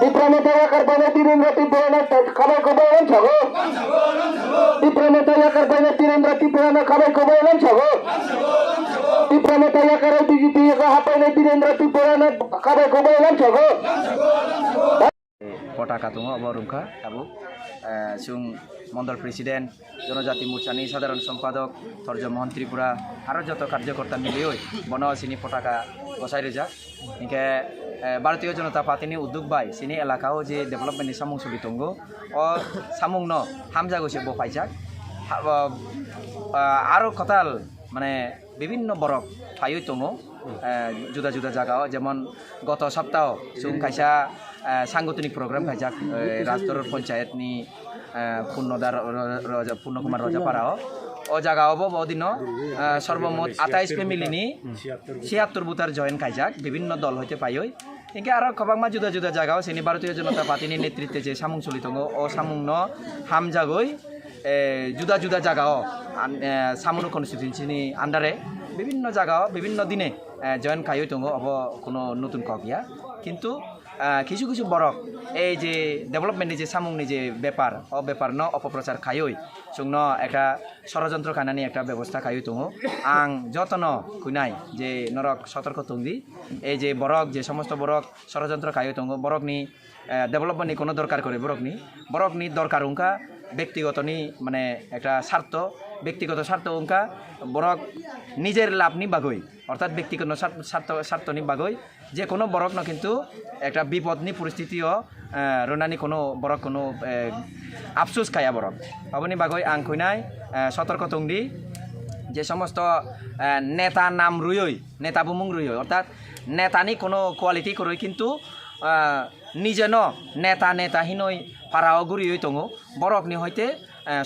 Diprometaya karbana tirendra tiprana khabai kobayan chago. Diprometaya karbana tirendra tiprana khabai kobayan chago. Diprometaya karai BJP ka hapai tirendra tiprana khabai kobayan chago. পতাকা দङ अब रुमखा आबो जों मण्डल president जनजाति मोर्चानि साधारण सम्पादक थर्ज मोहन त्रिपुरा आरो जत कार्यकर्ता मिलियै बनवासिनि पताका बसाइ रोजा इनके भारतीय जनता पार्टीनि उद्योग बाय सिनि एलाकायाव जे डेभलपमेन्टनि सामुं सलि दङ अ सामुंनो हामजागोसे बफाइजाक आरो कताल माने বিভিন্ন বরক ফাইও দङ जुदा जुदा जायगायाव যেমন গত সপ্তাহ जों खायसा সাংগঠনিক প্রোগ্রাম খাইজাক রাজদর পঞ্চায়েতনি পূর্ণকুমার রজাপাড়াও ও জায়গায়াवबो বদিন সর্বমোট 28 ফ্যামিলিনি 76 বুথার জয়েন খাইজাক বিভিন্ন দল হইতে পাইই ইনকে আরো কবাংমা जुदा जुदा জায়গাयाव সেনি ভারতীয় জনতা পার্টিনি নেতৃত্বে যে সামুং চলি দङ ও সামুংनो হামজাগৈ जुदा जुदा জায়গাयाव সামুনো কনস্টিটিউয়েন্সিনি আন্ডারে বিভিন্ন জায়গাयाव বিভিন্ন দিনে জয়েন খাইই দङ अब কোনো নতুন কগিয়া কিন্তু কিছু কিছু বরক এই যে ডেভেলপমেন্টনি যে সামুংনি যে ব্যাপার ও ব্যাপার ন অপপ্রচার খাইই সুংন একটা ষড়যন্ত্র খানানি একটা ব্যবস্থা খাইই দङ আং যতন কুইনাই যে নরক সতর্ক তংদি এই যে বরক যে সমস্ত বরক ষড়যন্ত্র খাইই দङ বরকনি ডেভেলপমেন্টনি কোনো দরকার করে বরকনি দরকার উনকা ব্যক্তিগতনি মানে একটা স্বার্থ ব্যক্তিগত স্বার্থ উনকা বরক নিজের লাভনি বাগৈ অর্থাৎ ব্যক্তিগত স্বার্থনি বাগৈ যে কোনো বরক ন কিন্তু একটা বিপদনি পরিস্থিতিও রোনানি কোনো বরক কোনো আফসোস খায়া বরক অবনি বাগৈ আং কইনাই সতর্ক তংদি যে সমস্ত নেতা নাম রুইই নেতা বুমুং রুইই অর্থাৎ নেতানি কোনো কোয়ালিটি করই কিন্তু নিজেন নেতাহীনই পাড়াও গুড়িয়ে দङ বরকনি হইতে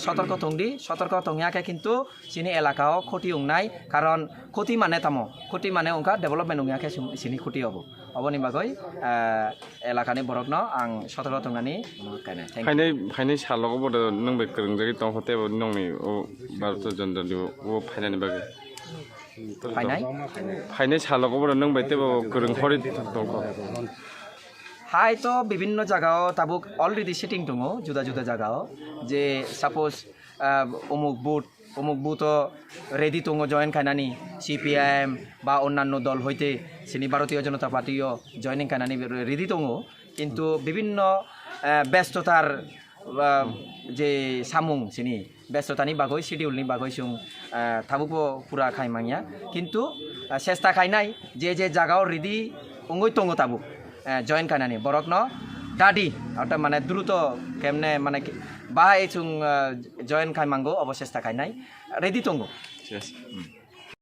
সতর্ক তংদি সতর্ক তংয়াকে কিন্তু চিনি এলাকাও ক্ষতি উংনাই কারণ ক্ষতি মানে তামো ক্ষতি মানে উনকা ডেভেলপমেন্ট উংয়াকে চিনি ক্ষতি হব অবনি বাগৈ এলাকানি বরকন আং সতর্ক তংনানি কাইনাই ফাইনাই সালক বড় নং বে করংজাগি তং হতে নংনি ও ভারত জনজাতি ও ফাইনানি বাগै ফাইনাই সালক বড় নং বে তেব করং হরি দংখ হাই তো বিভিন্ন জায়গাও তাবুক অলরেডি সেটিং দङ जुदा जुदा জায়গাও যে সাপোজ অমুক বুথ রেডি দङ জয়েন খাইনানি সিপিআইএম বা অন্যান্য দল হইতে সিনি ভারতীয় জনতা পার্টিও জয়েনিং খাইনানি রেডি দङ কিন্তু বিভিন্ন ব্যস্ততার যে সামুং সিনি ব্যস্ততানি বাগৈ শিডিউলনি বাগৈ जों थाबुको पुरा खाइमांया কিন্তু চেষ্টা খাইনাই যে জায়গাও রেডি उंगै दङ ताबुक জয়েন খাইনানি বরক ন দাদি অর্থাৎ মানে দ্রুত কেমনে মানে বাহাই जों জয়েন খাইমাঙ্গো অবচেষ্টা খাইনাই রেডি দङ